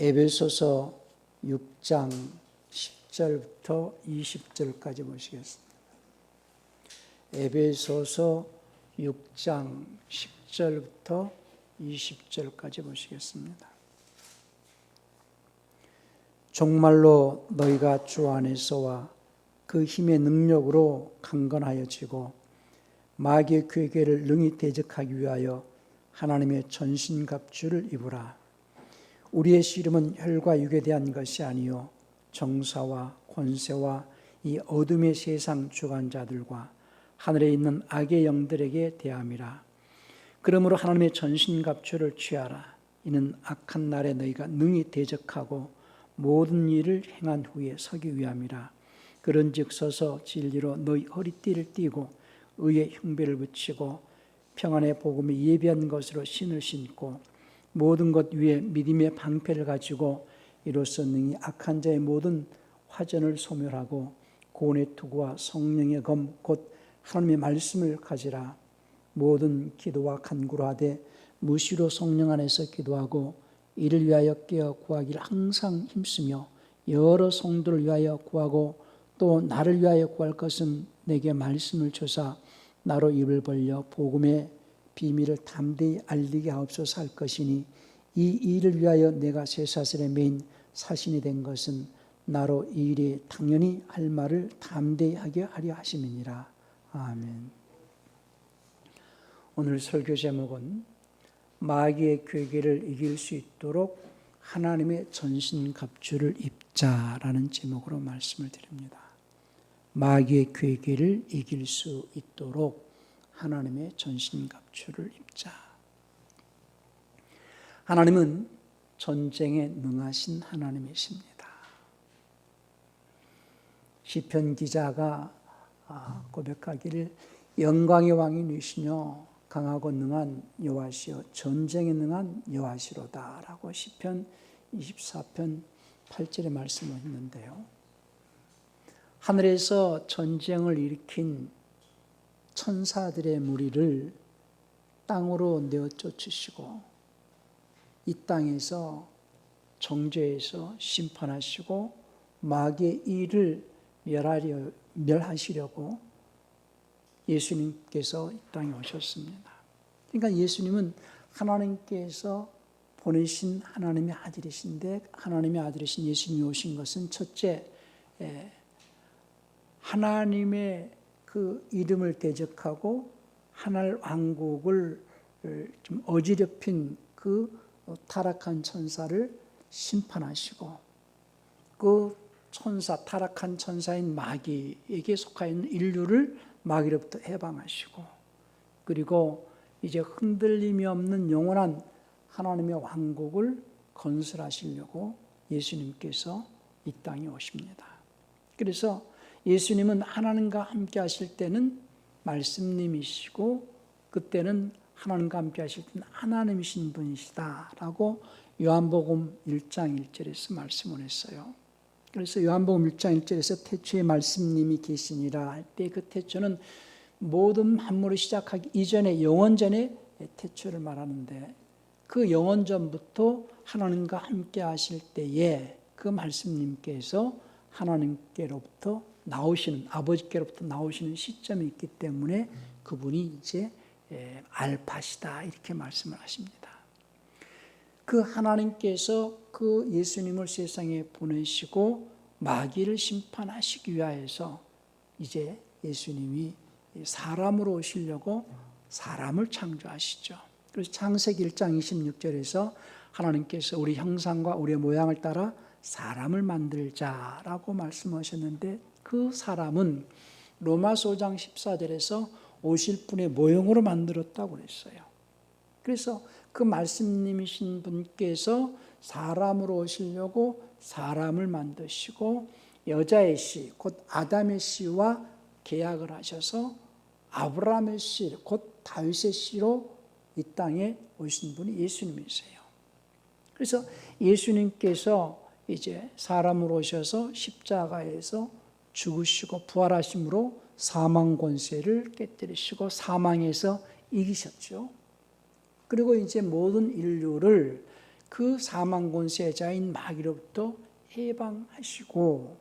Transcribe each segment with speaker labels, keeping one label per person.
Speaker 1: 에베소서 6장 10절부터 20절까지 보시겠습니다. 에베소서 6장 10절부터 20절까지 보시겠습니다. 정말로 너희가 주 안에서와 그 힘의 능력으로 강건하여지고 마귀의 괴계를 능히 대적하기 위하여 하나님의 전신갑주를 입으라. 우리의 씨름은 혈과 육에 대한 것이 아니요 정사와 권세와 이 어둠의 세상 주관자들과 하늘에 있는 악의 영들에게 대함이라. 그러므로 하나님의 전신갑주를 취하라. 이는 악한 날에 너희가 능히 대적하고 모든 일을 행한 후에 서기 위함이라. 그런즉 서서 진리로 너희 허리띠를 띠고 의의 흉배를 붙이고 평안의 복음에 예비한 것으로 신을 신고 모든 것 위에 믿음의 방패를 가지고 이로써 능히 악한 자의 모든 화전을 소멸하고 구원의 투구와 성령의 검 곧 하나님의 말씀을 가지라. 모든 기도와 간구로 하되 무시로 성령 안에서 기도하고 이를 위하여 깨어 구하기를 항상 힘쓰며 여러 성도를 위하여 구하고 또 나를 위하여 구할 것은 내게 말씀을 주사 나로 입을 벌려 복음의 비밀을 담대히 알리게 하옵소서 할 것이니 이 일을 위하여 내가 쇠사슬에 매인 사신이 된 것은 나로 이 일에 당연히 할 말을 담대히 하게 하려 하심이니라. 아멘. 오늘 설교 제목은 마귀의 괴계를 이길 수 있도록 하나님의 전신갑주를 입자라는 제목으로 말씀을 드립니다. 마귀의 괴계를 이길 수 있도록 하나님의 전신갑주를 입자. 하나님은 전쟁에 능하신 하나님이십니다. 시편 기자가 고백하기를 영광의 왕이시며 강하고 능한 여호와시여 전쟁에 능한 여호와시로다 라고 시편 24편 8절에 말씀을 했는데요. 하늘에서 전쟁을 일으킨 천사들의 무리를 땅으로 내어 쫓으시고 이 땅에서 정죄해서 심판하시고 마귀의 일을 멸하시려고 예수님께서 이 땅에 오셨습니다. 그러니까 예수님은 하나님께서 보내신 하나님의 아들이신데 하나님의 아들이신 예수님이 오신 것은 첫째, 하나님의 그 이름을 대적하고 하늘 왕국을 좀 어지럽힌 그 타락한 천사를 심판하시고 그 천사, 타락한 천사인 마귀에게 속하 있는 인류를 마귀로부터 해방하시고 그리고 이제 흔들림이 없는 영원한 하나님의 왕국을 건설하시려고 예수님께서 이 땅에 오십니다. 그래서 예수님은 하나님과 함께 하실 때는 말씀님이시고 그때는 하나님과 함께 하실 때는 하나님이신 분이시다라고 요한복음 1장 1절에서 말씀을 했어요. 그래서 요한복음 1장 1절에서 태초에 말씀님이 계시니라 할 때 그 태초는 모든 만물을 시작하기 이전에 영원전의 태초를 말하는데 그 영원전부터 하나님과 함께 하실 때에 그 말씀님께서 하나님께로부터 나오시는 아버지께로부터 나오시는 시점이 있기 때문에 그분이 이제 알파시다 이렇게 말씀을 하십니다. 그 하나님께서 그 예수님을 세상에 보내시고 마귀를 심판하시기 위하여서 이제 예수님이 사람으로 오시려고 사람을 창조하시죠. 그래서 창세기 1장 26절에서 하나님께서 우리 형상과 우리의 모양을 따라 사람을 만들자라고 말씀하셨는데 그 사람은 로마서 5장 14절에서 오실 분의 모형으로 만들었다고 그랬어요. 그래서 그 말씀님이신 분께서 사람으로 오시려고 사람을 만드시고 여자의 씨, 곧 아담의 씨와 계약을 하셔서 아브라함의 씨, 곧 다윗의 씨로 이 땅에 오신 분이 예수님이세요. 그래서 예수님께서 이제 사람으로 오셔서 십자가에서 죽으시고 부활하심으로 사망 권세를 깨뜨리시고 사망에서 이기셨죠. 그리고 이제 모든 인류를 그 사망 권세자인 마귀로부터 해방하시고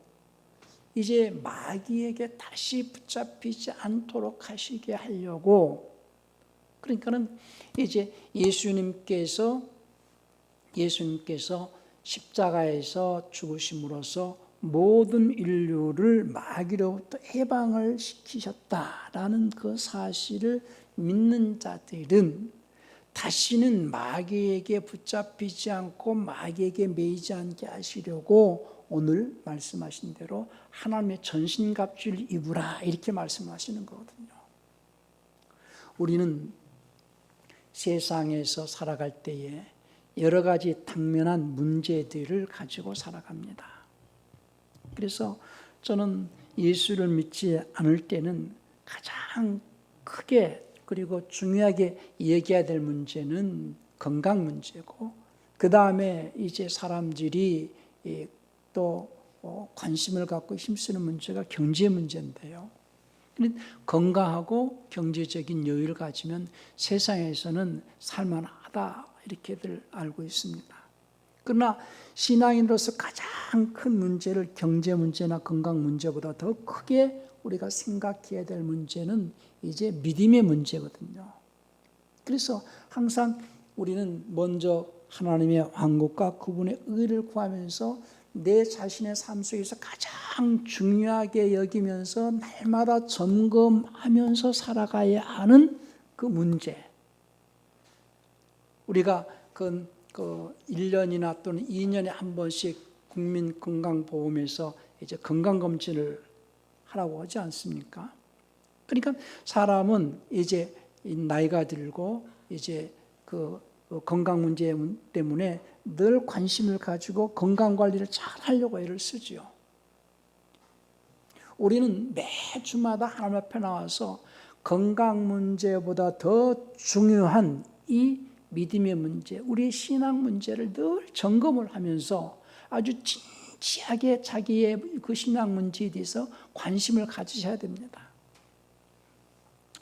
Speaker 1: 이제 마귀에게 다시 붙잡히지 않도록 하시게 하려고, 그러니까는 이제 예수님께서 십자가에서 죽으심으로써 모든 인류를 마귀로부터 해방을 시키셨다라는 그 사실을 믿는 자들은 다시는 마귀에게 붙잡히지 않고 마귀에게 매이지 않게 하시려고 오늘 말씀하신 대로 하나님의 전신갑주를 입으라 이렇게 말씀하시는 거거든요. 우리는 세상에서 살아갈 때에 여러 가지 당면한 문제들을 가지고 살아갑니다. 그래서 저는 예수를 믿지 않을 때는 가장 크게 그리고 중요하게 얘기해야 될 문제는 건강 문제고, 그 다음에 이제 사람들이 또 관심을 갖고 힘쓰는 문제가 경제 문제인데요. 건강하고 경제적인 여유를 가지면 세상에서는 살만하다 이렇게들 알고 있습니다. 그러나 신앙인으로서 가장 큰 문제를 경제 문제나 건강 문제보다 더 크게 우리가 생각해야 될 문제는 이제 믿음의 문제거든요. 그래서 항상 우리는 먼저 하나님의 왕국과 그분의 의를 구하면서 내 자신의 삶 속에서 가장 중요하게 여기면서 날마다 점검하면서 살아가야 하는 그 문제. 우리가 그 1년이나 또는 2년에 한 번씩 국민건강보험에서 이제 건강검진을 하라고 하지 않습니까? 그러니까 사람은 이제 나이가 들고 이제 그 건강 문제 때문에 늘 관심을 가지고 건강관리를 잘 하려고 애를 쓰죠. 우리는 매주마다 하나님 앞에 나와서 건강 문제보다 더 중요한 이 믿음의 문제, 우리의 신앙 문제를 늘 점검을 하면서 아주 진지하게 자기의 그 신앙 문제에 대해서 관심을 가지셔야 됩니다.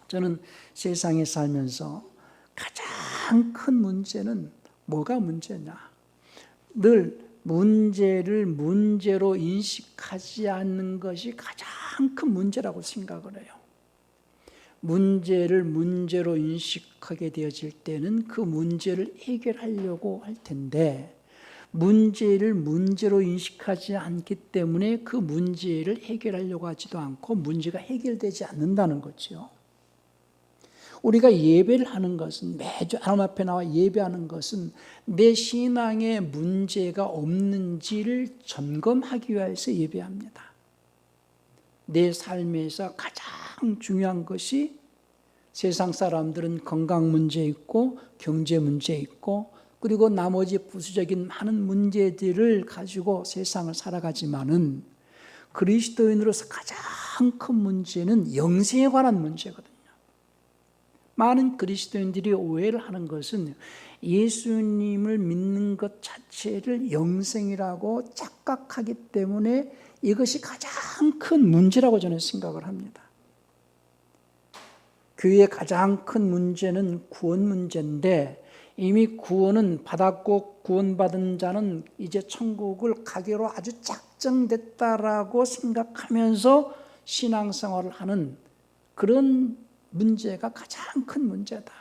Speaker 1: 저는 세상에 살면서 가장 큰 문제는 뭐가 문제냐? 늘 문제를 문제로 인식하지 않는 것이 가장 큰 문제라고 생각을 해요. 문제를 문제로 인식하게 되어질 때는 그 문제를 해결하려고 할 텐데, 문제를 문제로 인식하지 않기 때문에 그 문제를 해결하려고 하지도 않고 문제가 해결되지 않는다는 거죠. 우리가 예배를 하는 것은, 매주 하나님 앞에 나와 예배하는 것은 내 신앙에 문제가 없는지를 점검하기 위해서 예배합니다. 내 삶에서 가장 중요한 것이, 세상 사람들은 건강 문제 있고 경제 문제 있고 그리고 나머지 부수적인 많은 문제들을 가지고 세상을 살아가지만은 그리스도인으로서 가장 큰 문제는 영생에 관한 문제거든요. 많은 그리스도인들이 오해를 하는 것은 예수님을 믿는 것 자체를 영생이라고 착각하기 때문에 이것이 가장 큰 문제라고 저는 생각을 합니다. 교회의 가장 큰 문제는 구원 문제인데, 이미 구원은 받았고 구원받은 자는 이제 천국을 가기로 아주 작정됐다라고 생각하면서 신앙생활을 하는 그런 문제가 가장 큰 문제다.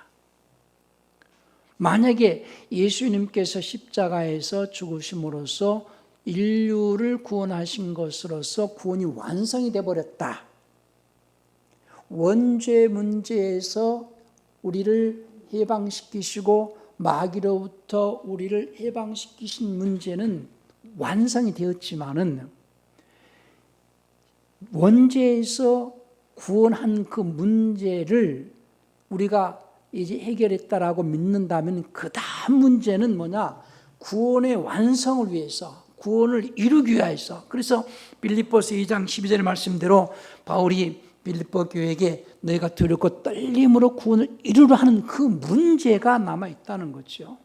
Speaker 1: 만약에 예수님께서 십자가에서 죽으심으로써 인류를 구원하신 것으로서 구원이 완성이 되어버렸다. 원죄 문제에서 우리를 해방시키시고 마귀로부터 우리를 해방시키신 문제는 완성이 되었지만은, 원죄에서 구원한 그 문제를 우리가 이제 해결했다라고 믿는다면 그 다음 문제는 뭐냐? 구원의 완성을 위해서, 구원을 이루기 위해서. 그래서 빌립보서 2장 12절의 말씀대로 바울이 빌립보 교회에게 너희가 두렵고 떨림으로 구원을 이루려 하는 그 문제가 남아있다는 거죠.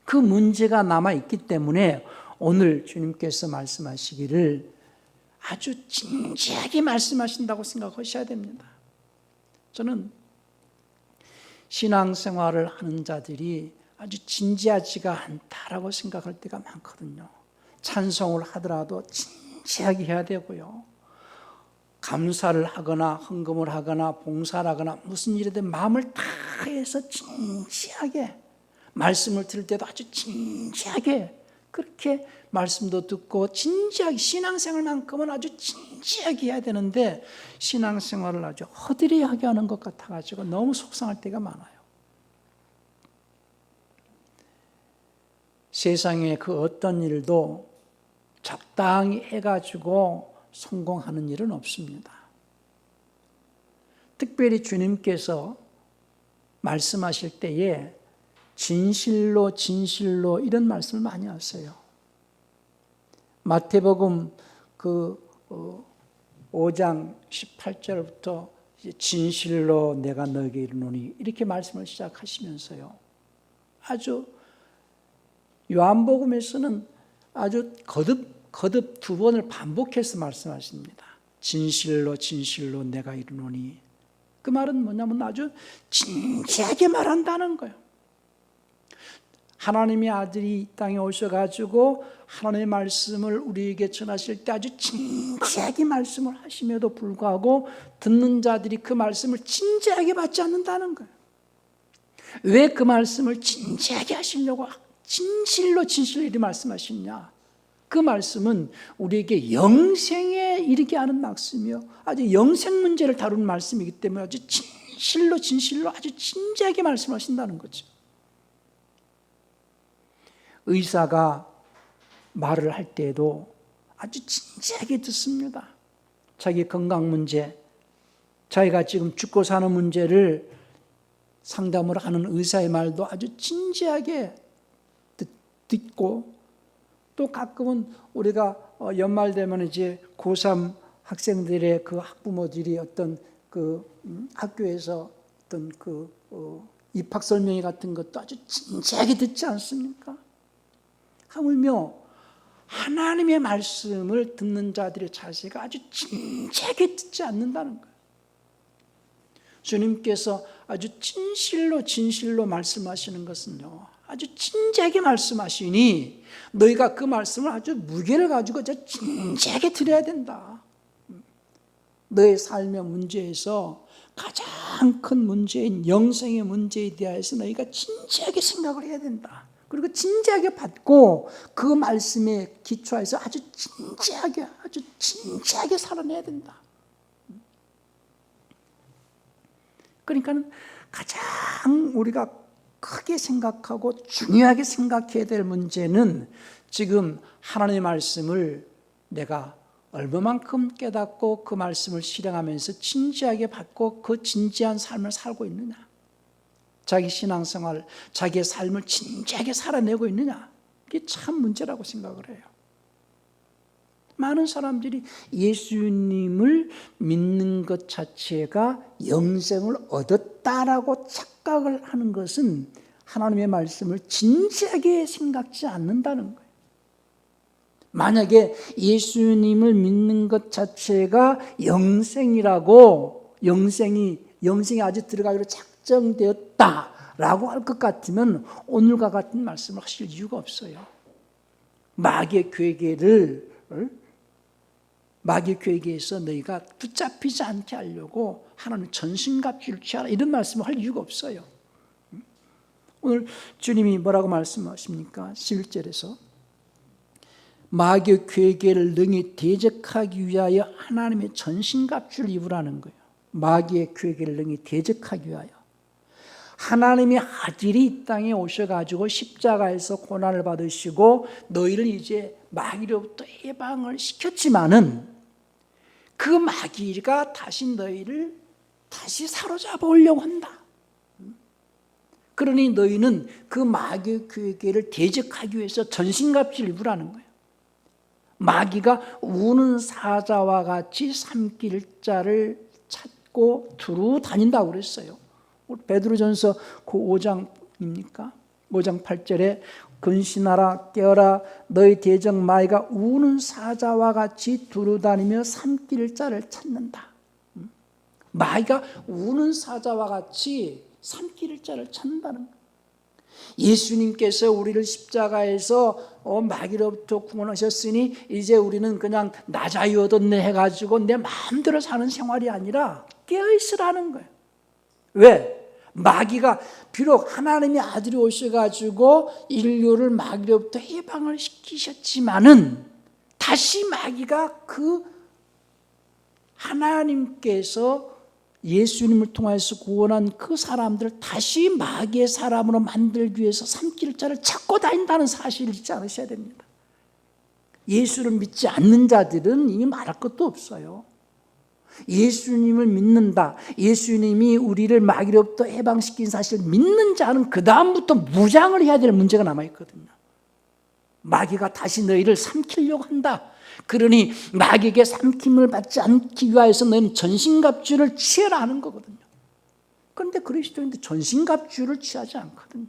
Speaker 1: 그 문제가 남아있기 때문에 오늘 주님께서 말씀하시기를 아주 진지하게 말씀하신다고 생각하셔야 됩니다. 저는 신앙생활을 하는 자들이 아주 진지하지가 않다라고 생각할 때가 많거든요. 찬송을 하더라도 진지하게 해야 되고요. 감사를 하거나 헌금을 하거나 봉사를 하거나 무슨 일이든 마음을 다해서 진지하게, 말씀을 들을 때도 아주 진지하게 그렇게 말씀도 듣고 진지하게, 신앙생활만큼은 아주 진지하게 해야 되는데 신앙생활을 아주 허드레하게 하는 것 같아가지고 너무 속상할 때가 많아요. 세상에 그 어떤 일도 적당히 해가지고 성공하는 일은 없습니다. 특별히 주님께서 말씀하실 때에 진실로 진실로 이런 말씀을 많이 하세요. 마태복음 5장 18절부터 진실로 내가 너에게 이르노니 이렇게 말씀을 시작하시면서요. 아주 요한복음에서는 아주 거듭 두 번을 반복해서 말씀하십니다. 진실로 진실로 내가 이르노니. 그 말은 뭐냐면 아주 진지하게 말한다는 거예요. 하나님의 아들이 이 땅에 오셔가지고 하나님의 말씀을 우리에게 전하실 때 아주 진지하게 말씀을 하심에도 불구하고 듣는 자들이 그 말씀을 진지하게 받지 않는다는 거예요. 왜 그 말씀을 진지하게 하시려고 진실로 진실로 이렇게 말씀하시냐? 그 말씀은 우리에게 영생에 이르게 하는 말씀이요, 아주 영생 문제를 다루는 말씀이기 때문에 아주 진실로 진실로 아주 진지하게 말씀하신다는 거죠. 의사가 말을 할 때에도 아주 진지하게 듣습니다. 자기 건강 문제, 자기가 지금 죽고 사는 문제를 상담을 하는 의사의 말도 아주 진지하게 듣고, 또 가끔은 우리가 연말 되면 이제 고3 학생들의 그 학부모들이 어떤 그 학교에서 어떤 그 입학 설명회 같은 것도 아주 진지하게 듣지 않습니까? 하물며 하나님의 말씀을 듣는 자들의 자세가 아주 진지하게 듣지 않는다는 거예요. 주님께서 아주 진실로 진실로 말씀하시는 것은요, 아주 진지하게 말씀하시니 너희가 그 말씀을 아주 무게를 가지고 진지하게 들어야 된다. 너의 삶의 문제에서 가장 큰 문제인 영생의 문제에 대해서 너희가 진지하게 생각을 해야 된다. 그리고 진지하게 받고 그 말씀에 기초해서 아주 진지하게 살아내야 된다. 그러니까 가장 우리가 크게 생각하고 중요하게 생각해야 될 문제는 지금 하나님의 말씀을 내가 얼마만큼 깨닫고 그 말씀을 실행하면서 진지하게 받고 그 진지한 삶을 살고 있느냐, 자기 신앙생활, 자기의 삶을 진지하게 살아내고 있느냐, 이게 참 문제라고 생각을 해요. 많은 사람들이 예수님을 믿는 것 자체가 영생을 얻었다라고 착각을 하는 것은 하나님의 말씀을 진지하게 생각지 않는다는 거예요. 만약에 예수님을 믿는 것 자체가 영생이라고, 영생이 아직 들어가기로 작정되었다라고 할 것 같으면 오늘과 같은 말씀을 하실 이유가 없어요. 마귀의 괴계에서 너희가 붙잡히지 않게 하려고 하나님 전신갑주를 취하라, 이런 말씀을 할 이유가 없어요. 오늘 주님이 뭐라고 말씀하십니까? 11절에서 마귀의 괴계를 능히 대적하기 위하여 하나님의 전신갑주를 입으라는 거예요. 마귀의 괴계를 능히 대적하기 위하여 하나님의 아들이 이 땅에 오셔가지고 십자가에서 고난을 받으시고 너희를 이제 마귀로부터 해방을 시켰지만은 그 마귀가 다시 너희를 다시 사로잡아 오려고 한다. 그러니 너희는 그 마귀의 괴계를 대적하기 위해서 전신갑주를 입으라는 거예요. 마귀가 우는 사자와 같이 삼킬 자를 찾고 두루 다닌다고 그랬어요. 베드로전서 그 5장입니까? 5장 8절에 근신하라 깨어라 너희 대적 마귀가 우는 사자와 같이 두루다니며 삼킬 자를 찾는다. 마귀가 우는 사자와 같이 삼킬 자를 찾는다는 거예요. 예수님께서 우리를 십자가에서 마귀로부터 구원하셨으니 이제 우리는 그냥 나 자유 얻었네 해가지고 내 마음대로 사는 생활이 아니라 깨어있으라는 거예요. 왜? 마귀가 비록 하나님의 아들이 오셔가지고 인류를 마귀로부터 해방을 시키셨지만은 다시 마귀가 그 하나님께서 예수님을 통해서 구원한 그 사람들을 다시 마귀의 사람으로 만들기 위해서 삼킬자를 찾고 다닌다는 사실을 잊지 않으셔야 됩니다. 예수를 믿지 않는 자들은 이미 말할 것도 없어요. 예수님을 믿는다, 예수님이 우리를 마귀로부터 해방시킨 사실을 믿는 자는 그 다음부터 무장을 해야 될 문제가 남아있거든요. 마귀가 다시 너희를 삼키려고 한다. 그러니 마귀에게 삼킴을 받지 않기 위하여서 너희는 전신갑주를 취해라 하는 거거든요. 그런데 그리스도인들 전신갑주를 취하지 않거든요.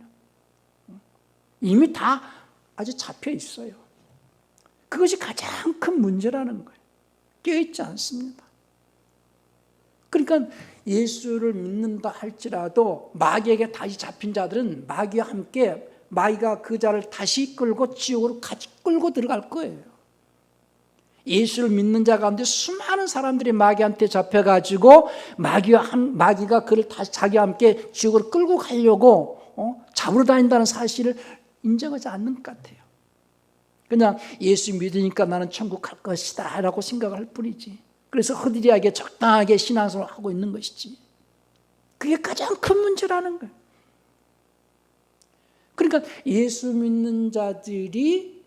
Speaker 1: 이미 다 아주 잡혀 있어요. 그것이 가장 큰 문제라는 거예요. 깨어있지 않습니다. 그러니까 예수를 믿는다 할지라도 마귀에게 다시 잡힌 자들은 마귀와 함께 마귀가 그 자를 다시 끌고 지옥으로 같이 끌고 들어갈 거예요. 예수를 믿는 자 가운데 수많은 사람들이 마귀한테 잡혀가지고 마귀가 그를 다시 자기와 함께 지옥으로 끌고 가려고 잡으러 다닌다는 사실을 인정하지 않는 것 같아요. 그냥 예수 믿으니까 나는 천국 갈 것이다 라고 생각할 뿐이지. 그래서 허드리하게 적당하게 신앙생활을 하고 있는 것이지. 그게 가장 큰 문제라는 거예요. 그러니까 예수 믿는 자들이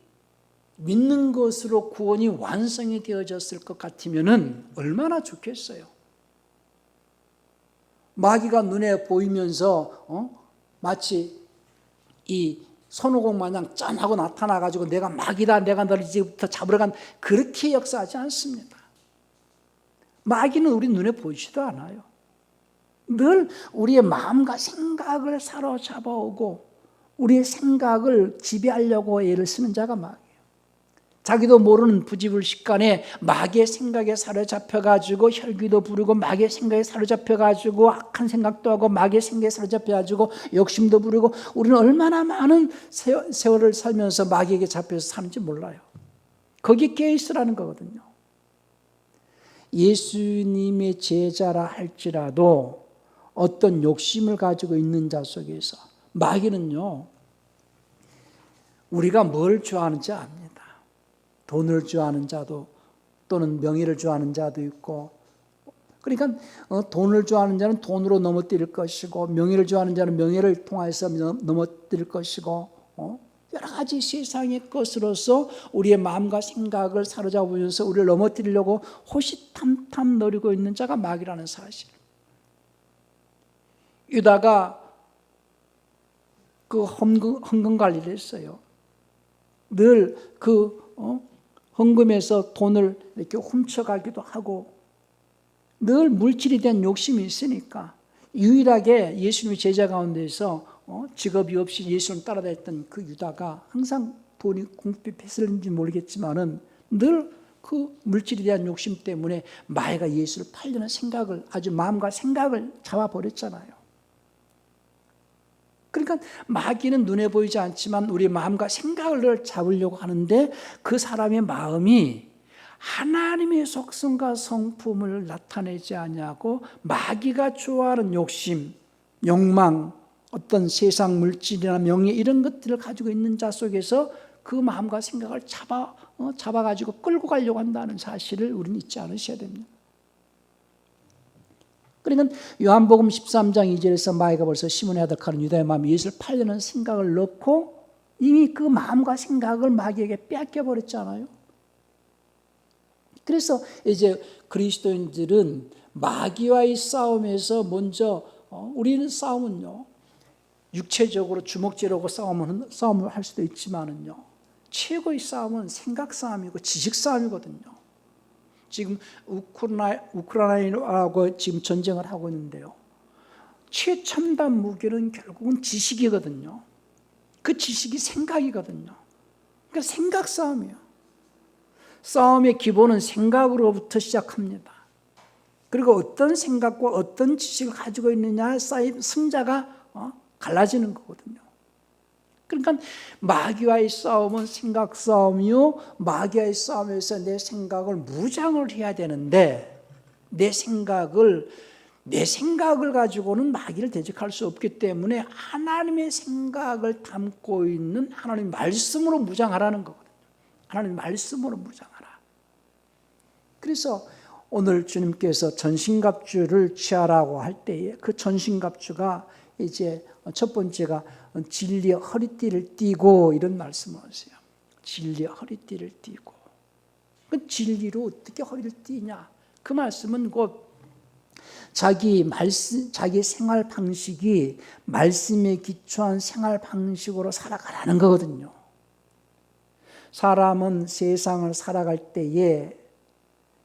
Speaker 1: 믿는 것으로 구원이 완성이 되어졌을 것 같으면 얼마나 좋겠어요. 마귀가 눈에 보이면서 마치 이 손오공 마냥 짠하고 나타나가지고 내가 마귀다, 내가 너를 이제부터 잡으러 간, 그렇게 역사하지 않습니다. 마귀는 우리 눈에 보이지도 않아요. 늘 우리의 마음과 생각을 사로잡아오고 우리의 생각을 지배하려고 애를 쓰는 자가 마귀예요. 자기도 모르는 부지불식간에 마귀의 생각에 사로잡혀가지고 혈기도 부르고 마귀의 생각에 사로잡혀가지고 악한 생각도 하고 마귀의 생각에 사로잡혀가지고 욕심도 부르고 우리는 얼마나 많은 세월을 살면서 마귀에게 잡혀서 사는지 몰라요. 거기에 깨어있으라는 거거든요. 예수님의 제자라 할지라도 어떤 욕심을 가지고 있는 자 속에서 마귀는요, 우리가 뭘 좋아하는지 압니다. 돈을 좋아하는 자도 또는 명예를 좋아하는 자도 있고, 그러니까 돈을 좋아하는 자는 돈으로 넘어뜨릴 것이고 명예를 좋아하는 자는 명예를 통해서 넘어뜨릴 것이고 여러 가지 세상의 것으로서 우리의 마음과 생각을 사로잡으면서 우리를 넘어뜨리려고 호시탐탐 노리고 있는 자가 마귀라는 사실. 유다가 그 헌금 관리를 했어요. 늘 그 헌금에서 돈을 이렇게 훔쳐가기도 하고 늘 물질에 대한 욕심이 있으니까 유일하게 예수님의 제자 가운데서 직업이 없이 예수님을 따라다녔던 그 유다가 항상 돈이 궁핍했을지 모르겠지만은 늘 그 물질에 대한 욕심 때문에 마귀가 예수를 팔려는 생각을 아주 마음과 생각을 잡아버렸잖아요. 그러니까 마귀는 눈에 보이지 않지만 우리 마음과 생각을 잡으려고 하는데 그 사람의 마음이 하나님의 속성과 성품을 나타내지 아니하고 마귀가 좋아하는 욕심, 욕망, 어떤 세상 물질이나 명예 이런 것들을 가지고 있는 자 속에서 그 마음과 생각을 잡아가지고 끌고 가려고 한다는 사실을 우리는 잊지 않으셔야 됩니다. 그러니까 요한복음 13장 2절에서 마귀가 벌써 시몬의 아들 가룟 유다의 마음에 예수를 팔려는 생각을 넣고 이미 그 마음과 생각을 마귀에게 뺏겨버렸잖아요. 그래서 이제 그리스도인들은 마귀와의 싸움에서 먼저 우리는 싸움은요 육체적으로 주먹질하고 싸움을 할 수도 있지만은요 최고의 싸움은 생각 싸움이고 지식 싸움이거든요. 지금 우크라이나하고 지금 전쟁을 하고 있는데요. 최첨단 무기는 결국은 지식이거든요. 그 지식이 생각이거든요. 그러니까 생각 싸움이에요. 싸움의 기본은 생각으로부터 시작합니다. 그리고 어떤 생각과 어떤 지식을 가지고 있느냐에 승자가 갈라지는 거거든요. 그러니까 마귀와의 싸움은 생각 싸움이요, 마귀와의 싸움에서 내 생각을 무장을 해야 되는데 내 생각을 가지고는 마귀를 대적할 수 없기 때문에 하나님의 생각을 담고 있는 하나님의 말씀으로 무장하라는 거거든요. 하나님의 말씀으로 무장하라. 그래서 오늘 주님께서 전신갑주를 취하라고 할 때에 그 전신갑주가 이제 첫 번째가 진리의 허리띠를 띠고 이런 말씀을 하세요. 진리의 허리띠를 띠고. 그 진리로 어떻게 허리를 띠냐? 그 말씀은 곧 자기 생활 방식이 말씀에 기초한 생활 방식으로 살아가라는 거거든요. 사람은 세상을 살아갈 때에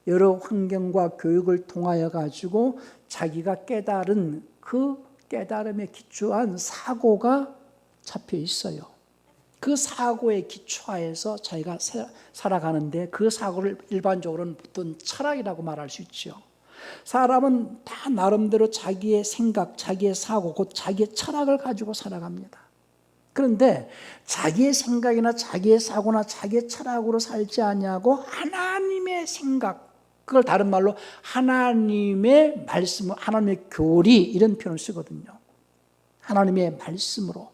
Speaker 1: 여러 환경과 교육을 통하여 가지고 자기가 깨달은 그 깨달음에 기초한 사고가 잡혀 있어요. 그 사고에 기초하여서 자기가 살아가는데 그 사고를 일반적으로는 보통 철학이라고 말할 수 있죠. 사람은 다 나름대로 자기의 생각, 자기의 사고, 곧 자기의 철학을 가지고 살아갑니다. 그런데 자기의 생각이나 자기의 사고나 자기의 철학으로 살지 아니하고 하나님의 생각, 그걸 다른 말로 하나님의 말씀, 하나님의 교리 이런 표현을 쓰거든요. 하나님의 말씀으로.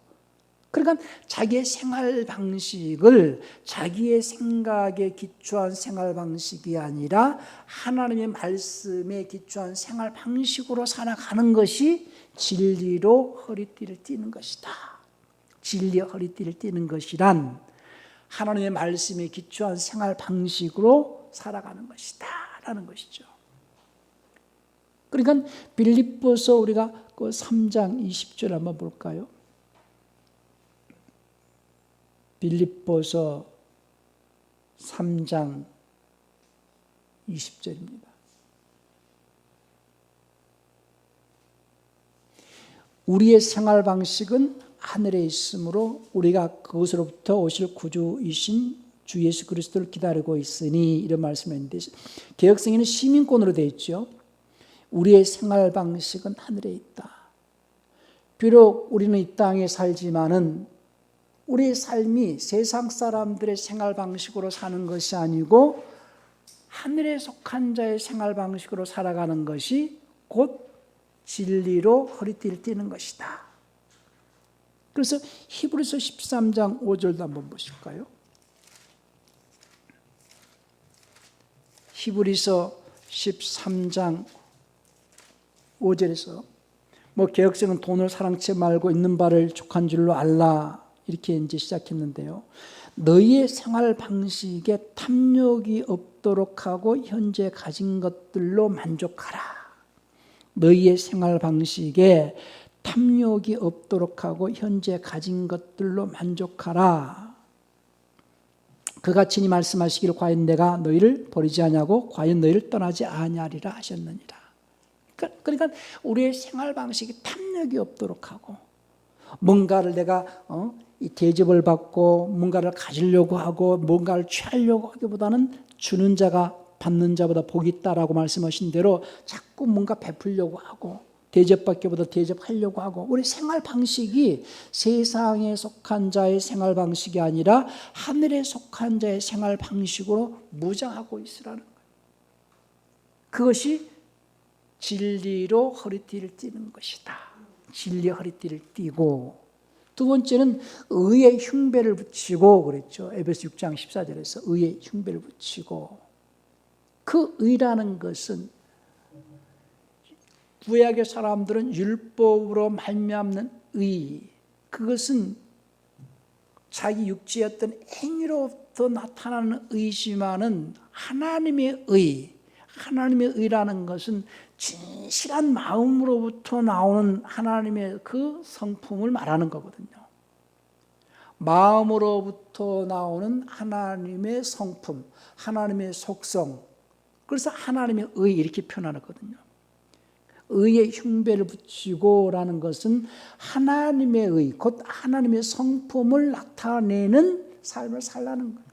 Speaker 1: 그러니까 자기의 생활 방식을 자기의 생각에 기초한 생활 방식이 아니라 하나님의 말씀에 기초한 생활 방식으로 살아가는 것이 진리로 허리띠를 띠는 것이다. 진리의 허리띠를 띠는 것이란 하나님의 말씀에 기초한 생활 방식으로 살아가는 것이다 라는 것이죠. 그러니까 빌립보서 우리가 그 3장 20절 한번 볼까요? 빌립보서 3장 20절입니다. 우리의 생활 방식은 하늘에 있으므로 우리가 그것으로부터 오실 구주이신 주 예수 그리스도를 기다리고 있으니 이런 말씀을 했는데 개역성에는 시민권으로 되어 있죠. 우리의 생활 방식은 하늘에 있다. 비록 우리는 이 땅에 살지만은 우리의 삶이 세상 사람들의 생활 방식으로 사는 것이 아니고 하늘에 속한 자의 생활 방식으로 살아가는 것이 곧 진리로 허리띠를 띠는 것이다. 그래서 히브리서 13장 5절도 한번 보실까요? 히브리서 13장 5절에서 개역성은 돈을 사랑치 말고 있는 바를 족한 줄로 알라 이렇게 이제 시작했는데요. 너희의 생활 방식에 탐욕이 없도록 하고 현재 가진 것들로 만족하라. 너희의 생활 방식에 탐욕이 없도록 하고 현재 가진 것들로 만족하라. 그가 친히 말씀하시기를 과연 내가 너희를 버리지 아니하고 과연 너희를 떠나지 아니하리라 하셨느니라. 그러니까 우리의 생활 방식이 탐욕이 없도록 하고 뭔가를 내가 이 대접을 받고 뭔가를 가지려고 하고 뭔가를 취하려고 하기보다는 주는 자가 받는 자보다 복이 있다라고 말씀하신 대로 자꾸 뭔가 베풀려고 하고 대접받기보다 대접하려고 하고 우리 생활 방식이 세상에 속한 자의 생활 방식이 아니라 하늘에 속한 자의 생활 방식으로 무장하고 있으라는 거예요. 그것이 진리로 허리띠를 띠는 것이다. 진리의 허리띠를 띠고 두 번째는 의의 흉배를 붙이고 그랬죠. 에베소 6장 14절에서 의의 흉배를 붙이고 그 의라는 것은 구약의 사람들은 율법으로 말미암는 의 그것은 자기 육체의 어떤 행위로부터 나타나는 의지만은 하나님의 의라는 것은 진실한 마음으로부터 나오는 하나님의 그 성품을 말하는 거거든요. 마음으로부터 나오는 하나님의 성품, 하나님의 속성. 그래서 하나님의 의 이렇게 표현하거든요. 의의 흉배를 붙이고라는 것은 하나님의 의, 곧 하나님의 성품을 나타내는 삶을 살라는 거예요.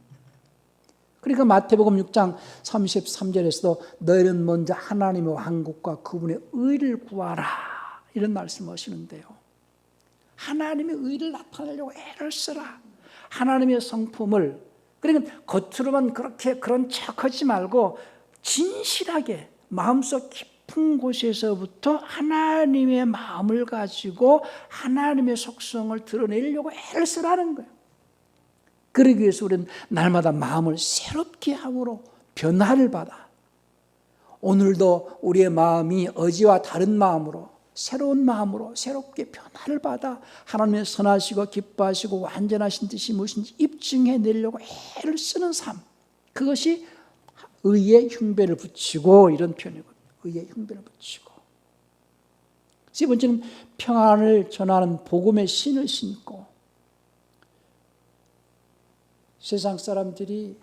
Speaker 1: 그러니까 마태복음 6장 33절에서도 너희는 먼저 하나님의 왕국과 그분의 의를 구하라 이런 말씀을 하시는데요. 하나님의 의를 나타내려고 애를 쓰라. 하나님의 성품을, 그러니까 겉으로만 그렇게 그런 척하지 말고 진실하게 마음속 깊은 곳에서부터 하나님의 마음을 가지고 하나님의 속성을 드러내려고 애를 쓰라는 거예요. 그러기 위해서 우리는 날마다 마음을 새롭게 함으로 변화를 받아 오늘도 우리의 마음이 어제와 다른 마음으로, 새로운 마음으로 새롭게 변화를 받아 하나님의 선하시고 기뻐하시고 완전하신 뜻이 무엇인지 입증해 내려고 애를 쓰는 삶, 그것이 의의 흉배를 붙이고, 이런 표현이거든요. 의의 흉배를 붙이고. 세 번째는 평안을 전하는 복음의 신을 신고. 세상 사람들이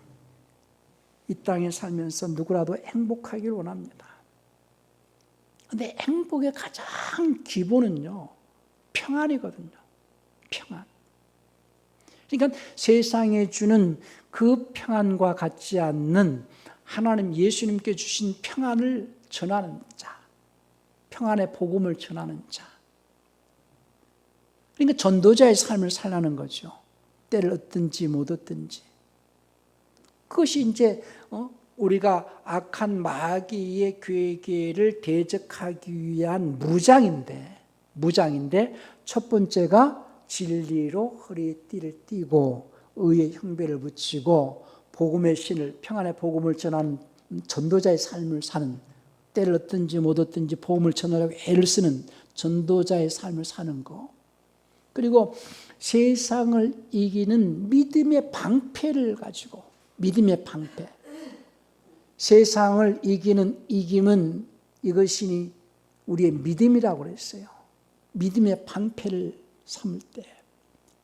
Speaker 1: 이 땅에 살면서 누구라도 행복하기를 원합니다. 그런데 행복의 가장 기본은요, 평안이거든요. 평안. 그러니까 세상에 주는 그 평안과 같지 않는 하나님 예수님께 주신 평안을 전하는 자, 평안의 복음을 전하는 자. 그러니까 전도자의 삶을 살라는 거죠. 때를 얻든지 못 얻든지. 그것이 이제 우리가 악한 마귀의 괴계를 대적하기 위한 무장인데 첫 번째가 진리로 허리에 띠를 띠고 의의 흉배를 붙이고 복음의 신을, 평안의 복음을 전하는 전도자의 삶을 사는, 때를 얻든지 못 얻든지 복음을 전하려고 애를 쓰는 전도자의 삶을 사는 거. 그리고 세상을 이기는 믿음의 방패를 가지고, 믿음의 방패. 세상을 이기는 이김은 이것이 우리의 믿음이라고 그랬어요. 믿음의 방패를 삼을 때.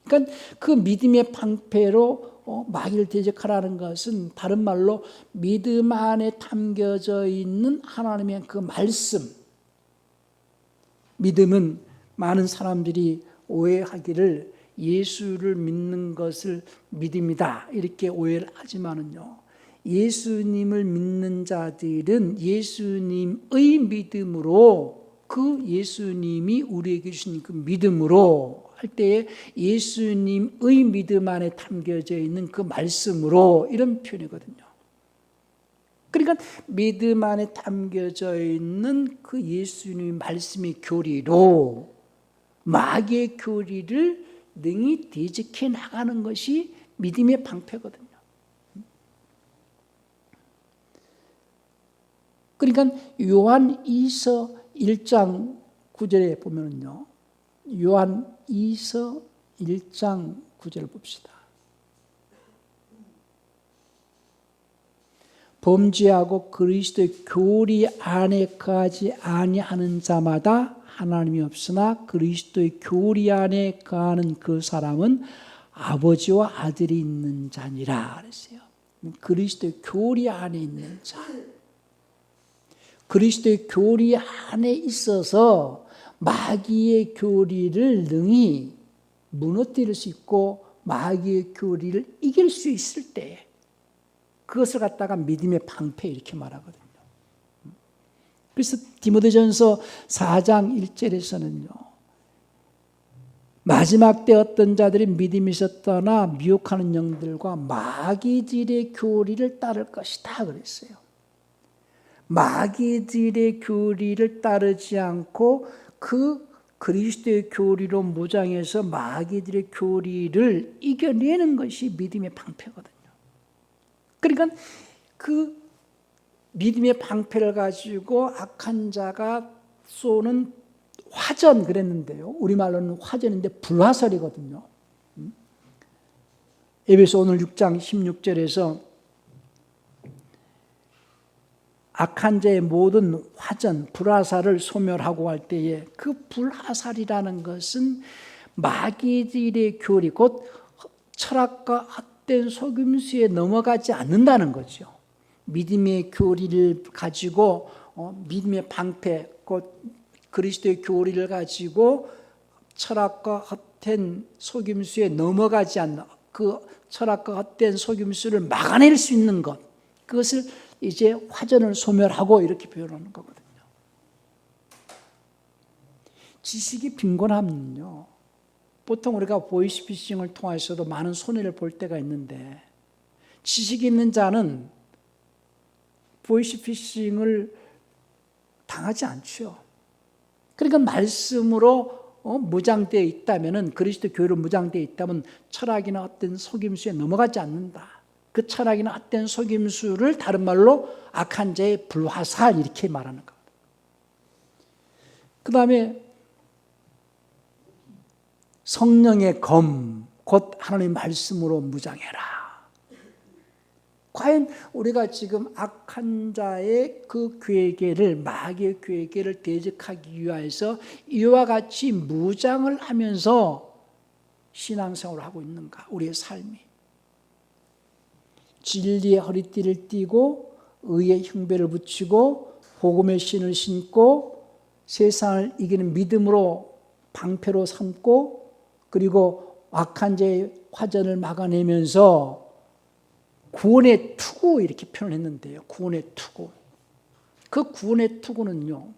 Speaker 1: 그러니까 그 믿음의 방패로 마귀를 대적하라는 것은 다른 말로 믿음 안에 담겨져 있는 하나님의 그 말씀. 믿음은 많은 사람들이 오해하기를 예수를 믿는 것을 믿음이다 이렇게 오해를 하지만은요, 예수님을 믿는 자들은 예수님의 믿음으로, 그 예수님이 우리에게 주신 그 믿음으로 할 때에 예수님의 믿음 안에 담겨져 있는 그 말씀으로, 이런 표현이거든요. 그러니까 믿음 안에 담겨져 있는 그 예수님의 말씀의 교리로 마귀의 교리를 능히 대적해 나가는 것이 믿음의 방패거든요. 그러니까 요한 2서 1장 9절에 보면요, 요한 2서 1장 9절을 봅시다. 범죄하고 그리스도의 교리 안에 거하지 아니하는 자마다 하나님이 없으나 그리스도의 교리 안에 거하는 그 사람은 아버지와 아들이 있는 자니라 그랬어요. 그리스도의 교리 안에 있는 자. 그리스도의 교리 안에 있어서 마귀의 교리를 능히 무너뜨릴 수 있고 마귀의 교리를 이길 수 있을 때 그것을 갖다가 믿음의 방패 이렇게 말하거든요. 그래서 디모데전서 4장 1절에서는요, 마지막 때 어떤 자들이 믿음에서 떠나 미혹하는 영들과 마귀들의 교리를 따를 것이다 그랬어요. 마귀들의 교리를 따르지 않고 그 그리스도의 교리로 무장해서 마귀들의 교리를 이겨내는 것이 믿음의 방패거든요. 그러니까 그 믿음의 방패를 가지고 악한 자가 쏘는 화전 그랬는데요. 우리말로는 화전인데 불화살이거든요. 에베소 오늘 6장 16절에서 악한 자의 모든 화전, 불화살을 소멸하고 할 때에 그 불화살이라는 것은 마귀들의 교리, 곧 철학과 헛된 속임수에 넘어가지 않는다는 거죠. 믿음의 교리를 가지고 믿음의 방패, 곧 그리스도의 교리를 가지고 철학과 헛된 속임수에 넘어가지 않는, 그 철학과 헛된 속임수를 막아낼 수 있는 것, 그것을 이제 화전을 소멸하고 이렇게 표현하는 거거든요. 지식이 빈곤하면요, 보통 우리가 보이스피싱을 통해서도 많은 손해를 볼 때가 있는데 지식이 있는 자는 보이스피싱을 당하지 않죠. 그러니까 말씀으로 무장되어 있다면, 그리스도 교회로 무장되어 있다면 철학이나 어떤 속임수에 넘어가지 않는다. 그 철학이나 어떤 속임수를 다른 말로 악한 자의 불화살 이렇게 말하는 겁니다. 그 다음에 성령의 검, 곧 하나님의 말씀으로 무장해라. 과연 우리가 지금 악한 자의 그 괴계를, 마귀의 괴계를 대적하기 위해서 이와 같이 무장을 하면서 신앙생활을 하고 있는가? 우리의 삶이 진리의 허리띠를 띠고 의의 흉배를 붙이고 복음의 신을 신고 세상을 이기는 믿음으로 방패로 삼고 그리고 악한 자의 화전을 막아내면서 구원의 투구 이렇게 표현했는데요. 구원의 투구. 그 구원의 투구는요,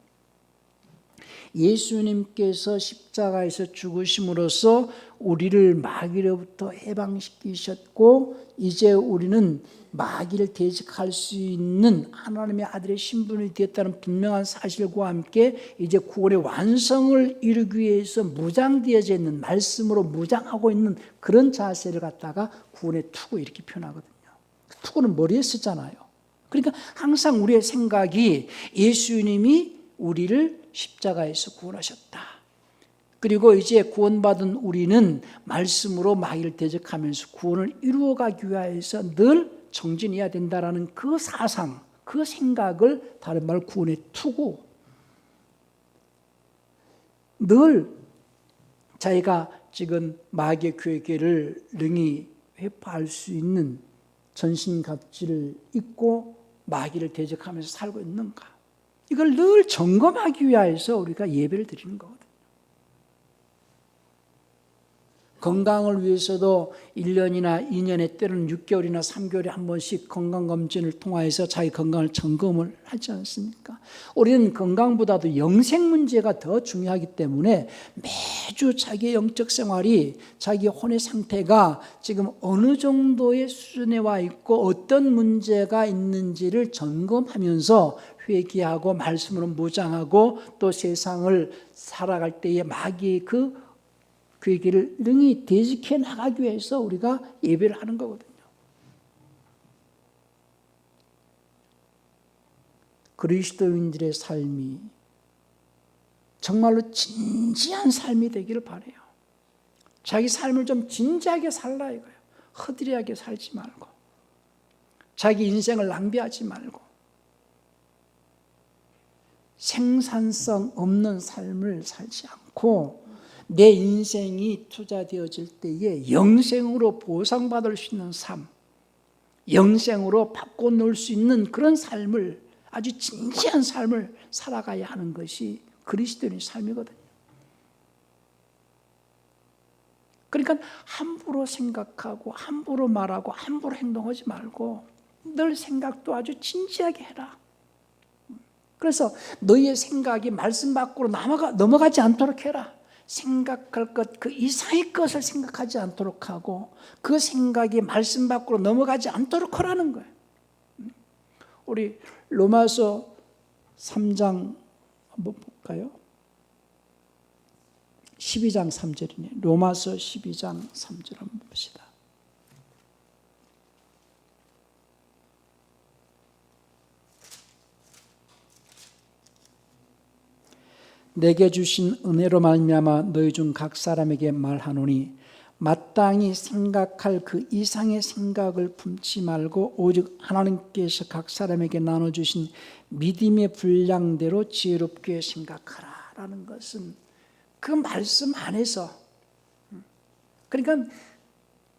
Speaker 1: 예수님께서 십자가에서 죽으심으로써 우리를 마귀로부터 해방시키셨고 이제 우리는 마귀를 대적할 수 있는 하나님의 아들의 신분이 되었다는 분명한 사실과 함께 이제 구원의 완성을 이루기 위해서 무장되어져 있는, 말씀으로 무장하고 있는 그런 자세를 갖다가 구원의 투구 이렇게 표현하거든요. 투구는 머리에 쓰잖아요. 그러니까 항상 우리의 생각이 예수님이 우리를 십자가에서 구원하셨다. 그리고 이제 구원받은 우리는 말씀으로 마귀를 대적하면서 구원을 이루어가기 위해서 늘 정진해야 된다라는 그 사상, 그 생각을 다른 말 구원의 투구. 늘 자기가 지금 마귀의 괴계를 능히 회파할 수 있는 전신갑주를 입고 마귀를 대적하면서 살고 있는가? 이걸 늘 점검하기 위해서 우리가 예배를 드리는 거거든요. 건강을 위해서도 1년이나 2년에 때로는 6개월이나 3개월에 한 번씩 건강검진을 통해서 자기 건강을 점검을 하지 않습니까? 우리는 건강보다도 영생 문제가 더 중요하기 때문에 매주 자기의 영적 생활이, 자기 혼의 상태가 지금 어느 정도의 수준에 와 있고 어떤 문제가 있는지를 점검하면서 회개하고 말씀으로 무장하고 또 세상을 살아갈 때에 마귀의 그 얘기를 능히 대적해 나가기 위해서 우리가 예배를 하는 거거든요. 그리스도인들의 삶이 정말로 진지한 삶이 되기를 바라요. 자기 삶을 좀 진지하게 살라 이거예요. 허드레하게 살지 말고, 자기 인생을 낭비하지 말고, 생산성 없는 삶을 살지 않고 내 인생이 투자되어질 때에 영생으로 보상받을 수 있는 삶, 영생으로 바꿔놓을 수 있는 그런 삶을, 아주 진지한 삶을 살아가야 하는 것이 그리스도인의 삶이거든요. 그러니까 함부로 생각하고 함부로 말하고 함부로 행동하지 말고 늘 생각도 아주 진지하게 해라. 그래서 너희의 생각이 말씀 밖으로 넘어가지 않도록 해라. 생각할 것 그 이상의 것을 생각하지 않도록 하고 그 생각이 말씀 밖으로 넘어가지 않도록 하라는 거예요. 우리 로마서 3장 한번 볼까요? 12장 3절이네. 로마서 12장 3절 한번 봅시다. 내게 주신 은혜로 말미암아 너희 중 각 사람에게 말하노니 마땅히 생각할 그 이상의 생각을 품지 말고 오직 하나님께서 각 사람에게 나눠주신 믿음의 분량대로 지혜롭게 생각하라 라는 것은 그 말씀 안에서, 그러니까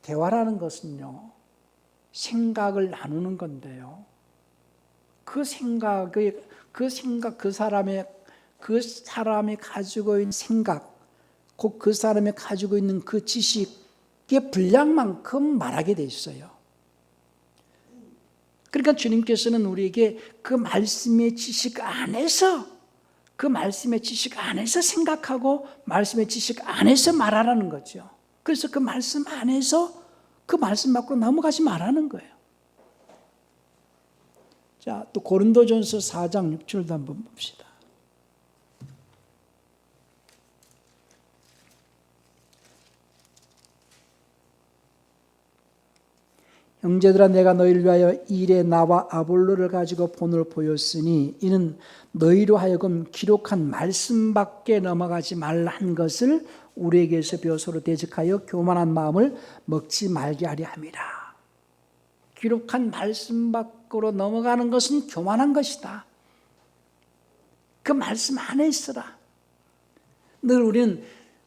Speaker 1: 대화라는 것은요 생각을 나누는 건데요, 그 사람이 가지고 있는 생각, 곧 그 사람이 가지고 있는 그 지식의 분량만큼 말하게 돼 있어요. 그러니까 주님께서는 우리에게 그 말씀의 지식 안에서 그 말씀의 지식 안에서 생각하고 말씀의 지식 안에서 말하라는 거죠. 그래서 그 말씀 안에서 그 말씀 밖으로 넘어가지 말라는 거예요. 자, 또 고린도전서 4장 6절도 한번 봅시다. 형제들아, 내가 너희를 위하여 이 일에 나와 아볼로를 가지고 본을 보였으니 이는 너희로 하여금 기록한 말씀 밖에 넘어가지 말라 한 것을 우리에게서 배워 서로 대적하여 교만한 마음을 먹지 말게 하려 함이라. 기록한 말씀 밖으로 넘어가는 것은 교만한 것이다. 그 말씀 안에 있어라. 늘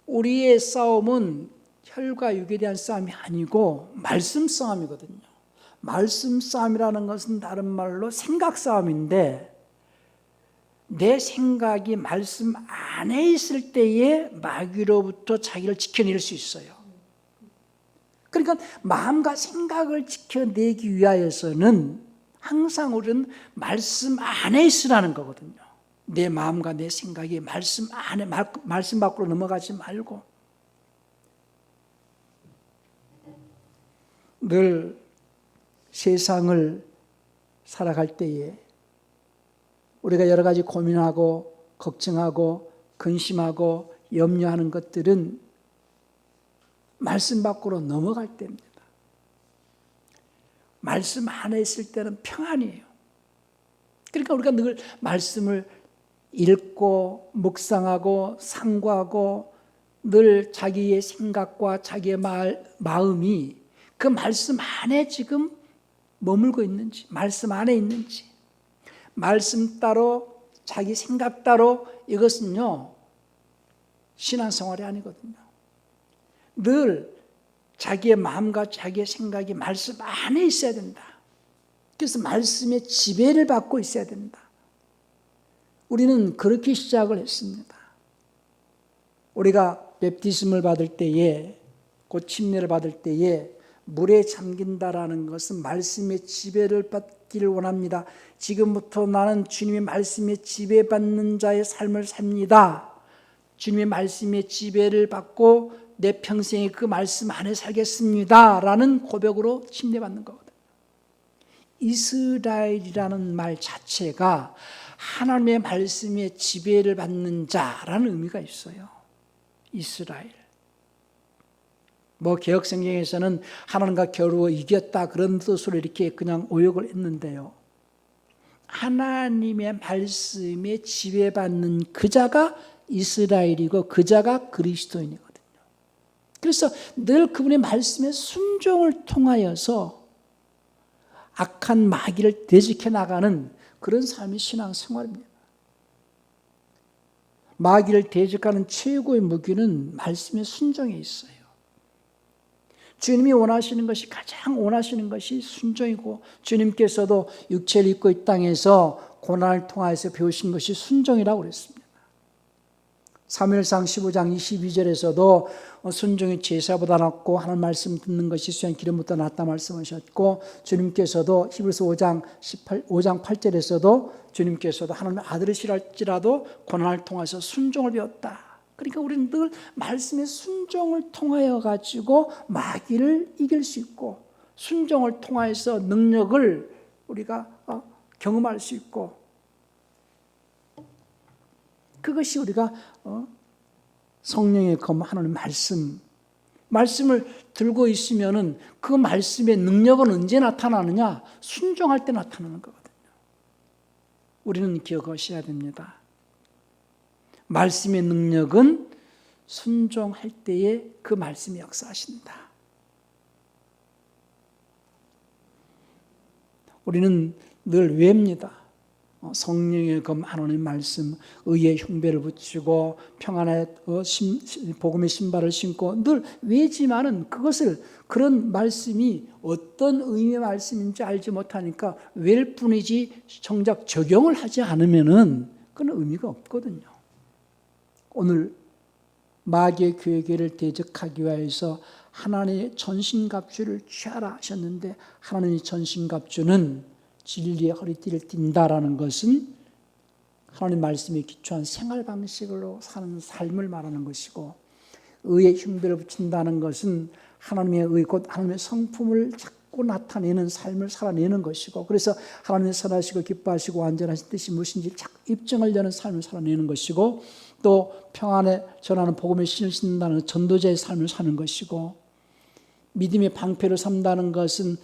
Speaker 1: 우리의 싸움은 혈과 육에 대한 싸움이 아니고 말씀 싸움이거든요. 말씀 싸움이라는 것은 다른 말로 생각 싸움인데, 내 생각이 말씀 안에 있을 때에 마귀로부터 자기를 지켜낼 수 있어요. 그러니까 마음과 생각을 지켜내기 위하여서는 항상 우리는 말씀 안에 있으라는 거거든요. 내 마음과 내 생각이 말씀 안에, 말씀 밖으로 넘어가지 말고 늘 세상을 살아갈 때에 우리가 여러 가지 고민하고 걱정하고 근심하고 염려하는 것들은 말씀 밖으로 넘어갈 때입니다. 말씀 안에 있을 때는 평안이에요. 그러니까 우리가 늘 말씀을 읽고 묵상하고 상고하고 늘 자기의 생각과 자기의 마음이 그 말씀 안에 지금 머물고 있는지, 말씀 안에 있는지, 말씀 따로 자기 생각 따로, 이것은요 신앙생활이 아니거든요. 늘 자기의 마음과 자기의 생각이 말씀 안에 있어야 된다. 그래서 말씀의 지배를 받고 있어야 된다. 우리는 그렇게 시작을 했습니다. 우리가 베프티즘을 받을 때에, 곧 침례를 받을 때에 물에 잠긴다라는 것은 말씀의 지배를 받기를 원합니다. 지금부터 나는 주님의 말씀에 지배받는 자의 삶을 삽니다. 주님의 말씀의 지배를 받고 내 평생에 그 말씀 안에 살겠습니다 라는 고백으로 침례받는 거거든요. 이스라엘이라는 말 자체가 하나님의 말씀에 지배를 받는 자라는 의미가 있어요. 이스라엘. 개역성경에서는 하나님과 겨루어 이겼다 그런 뜻으로 이렇게 그냥 오역을 했는데요. 하나님의 말씀에 지배받는 그 자가 이스라엘이고 그 자가 그리스도인이거든요. 그래서 늘 그분의 말씀에 순종을 통하여서 악한 마귀를 대적해 나가는 그런 삶이 신앙생활입니다. 마귀를 대적하는 최고의 무기는 말씀의 순종에 있어요. 주님이 원하시는 것이, 가장 원하시는 것이 순종이고, 주님께서도 육체를 입고 이 땅에서 고난을 통하여서 배우신 것이 순종이라고 그랬습니다. 사무엘상 15장 22절에서도 순종이 제사보다 낫고 하나님 말씀 듣는 것이 수양 기름보다 낫다 말씀하셨고, 주님께서도 히브리서 5장 8절에서도 주님께서도 하나님의 아들이시랄지라도 고난을 통해서 순종을 배웠다. 그러니까 우리는 늘 말씀의 순종을 통하여 가지고 마귀를 이길 수 있고, 순종을 통하여서 능력을 우리가 경험할 수 있고, 그것이 우리가 성령의 검 하나님 말씀을 들고 있으면은 그 말씀의 능력은 언제 나타나느냐? 순종할 때 나타나는 거거든요. 우리는 기억하셔야 됩니다. 말씀의 능력은 순종할 때에 그 말씀이 역사하신다. 우리는 늘 외웁니다. 성령의 검 하나님 말씀, 의의 흉배를 붙이고 평안의 복음의 신발을 신고 늘 외지만은 그런 말씀이 어떤 의미의 말씀인지 알지 못하니까 외울 뿐이지 정작 적용을 하지 않으면은 그건 의미가 없거든요. 오늘 마귀의 계획을 대적하기 위해서 하나님의 전신갑주를 취하라 하셨는데, 하나님의 전신갑주는 진리의 허리띠를 띈다라는 것은 하나님 말씀에 기초한 생활 방식으로 사는 삶을 말하는 것이고, 의의 흉배를 붙인다는 것은 하나님의 의, 곧 하나님의 성품을 자꾸 나타내는 삶을 살아내는 것이고, 그래서 하나님의 선하시고 기뻐하시고 완전하신 뜻이 무엇인지 자꾸 입증하려는 삶을 살아내는 것이고, 또 평안에 전하는 복음의 신을 신는다는 전도자의 삶을 사는 것이고, 믿음의 방패를 삼다는 것은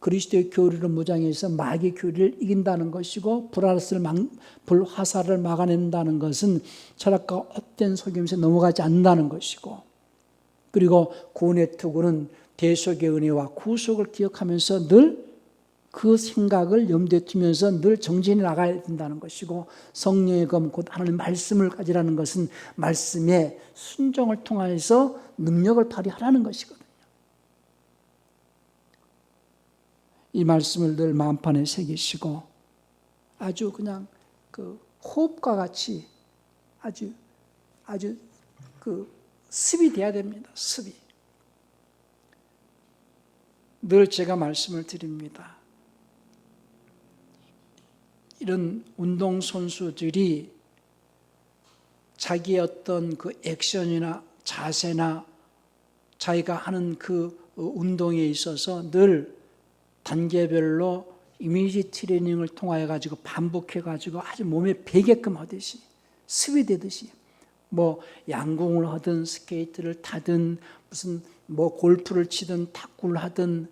Speaker 1: 그리스도의 교리를 무장해서 마귀의 교리를 이긴다는 것이고, 불화살을 막아낸다는 것은 철학과 헛된 속임수에 넘어가지 않는다는 것이고, 그리고 구원의 투구는 대속의 은혜와 구속을 기억하면서 늘 그 생각을 염두에 두면서 늘 정진해 나가야 된다는 것이고, 성령의 검 곧 하나님의 말씀을 가지라는 것은 말씀의 순종을 통해서 능력을 발휘하라는 것이거든요. 이 말씀을 늘 마음판에 새기시고 아주 그냥 그 호흡과 같이 아주 그 습이 돼야 됩니다. 습이. 늘 제가 말씀을 드립니다. 이런 운동선수들이 자기의 어떤 그 액션이나 자세나 자기가 하는 그 운동에 있어서 늘 단계별로 이미지 트레이닝을 통하여 가지고 반복해 가지고 아주 몸에 배게끔 하듯이 습이 되듯이, 뭐 양궁을 하든 스케이트를 타든 무슨 뭐 골프를 치든 탁구를 하든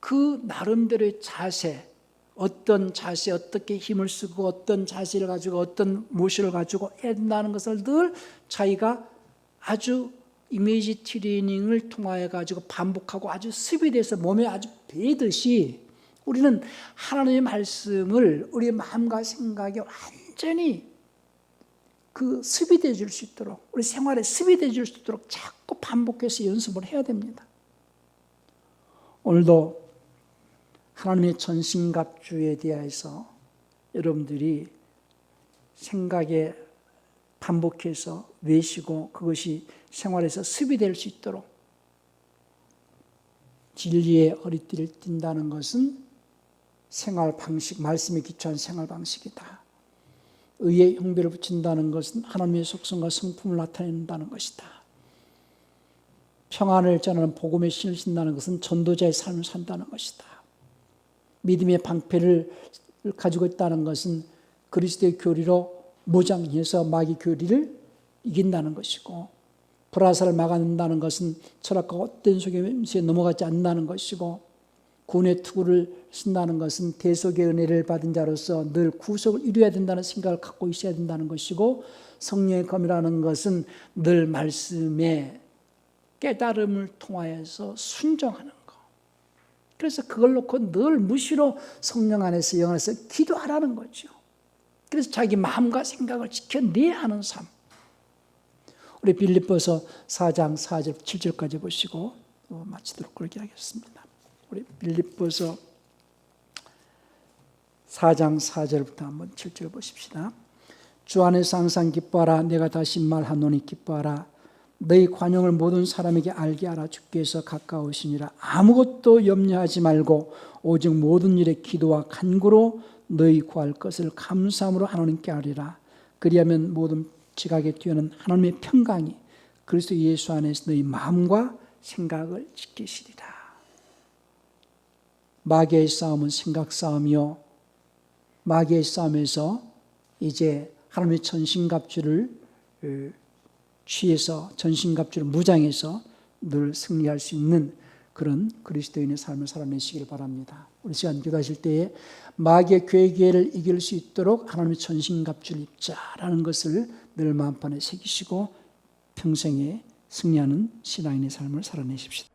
Speaker 1: 그 나름대로의 자세, 어떤 자세, 어떻게 힘을 쓰고 어떤 자세를 가지고 어떤 모션을 가지고 해야 된다는 것을 늘 자기가 아주 이미지 트레이닝을 통하여 가지고 반복하고 아주 습이 돼서 몸에 아주 배듯이, 우리는 하나님의 말씀을 우리의 마음과 생각에 완전히 그 습이 되어줄 수 있도록, 우리 생활에 습이 되어줄 수 있도록 자꾸 반복해서 연습을 해야 됩니다. 오늘도 하나님의 전신갑주에 대해서 여러분들이 생각에 반복해서 외시고 그것이 생활에서 습이 될 수 있도록, 진리의 허리띠를 띈다는 것은 생활 방식, 말씀에 기초한 생활 방식이다. 의의 흉배를 붙인다는 것은 하나님의 속성과 성품을 나타낸다는 것이다. 평안을 전하는 복음의 신을 신다는 것은 전도자의 삶을 산다는 것이다. 믿음의 방패를 가지고 있다는 것은 그리스도의 교리로 무장해서 마귀 교리를 이긴다는 것이고, 불화살을 막아낸다는 것은 철학과 헛된 속임수에 넘어가지 않는다는 것이고, 구원의 투구를 쓴다는 것은 대속의 은혜를 받은 자로서 늘 구속을 이루어야 된다는 생각을 갖고 있어야 된다는 것이고, 성령의 검이라는 것은 늘 말씀의 깨달음을 통하여서 순종하는 것. 그래서 그걸 놓고 늘 무시로 성령 안에서 영 안에서 기도하라는 거죠. 그래서 자기 마음과 생각을 지켜내야 하는 삶. 우리 빌립보서 4장 4절 7절까지 보시고 마치도록 그렇게 하겠습니다. 우리 빌립보서 4장 4절부터 한번 7절 보십시다. 주 안에서 항상 기뻐하라. 내가 다시 말하노니 기뻐하라. 너희 관용을 모든 사람에게 알게 하라. 주께서 가까우시니라. 아무것도 염려하지 말고 오직 모든 일에 기도와 간구로 너희 구할 것을 감사함으로 하나님께 아뢰라. 그리하면 모든 지각에 뛰어난 하나님의 평강이 그리스도 예수 안에서 너희 마음과 생각을 지키시리라. 마귀의 싸움은 생각 싸움이요, 마귀의 싸움에서 이제 하나님의 전신갑주를 취해서 전신갑주를 무장해서 늘 승리할 수 있는 그런 그리스도인의 삶을 살아내시길 바랍니다. 우리 시간 기도하실 때에 마귀의 괴계를 이길 수 있도록 하나님의 전신갑주를 입자라는 것을 늘 마음판에 새기시고 평생에 승리하는 신앙인의 삶을 살아내십시다.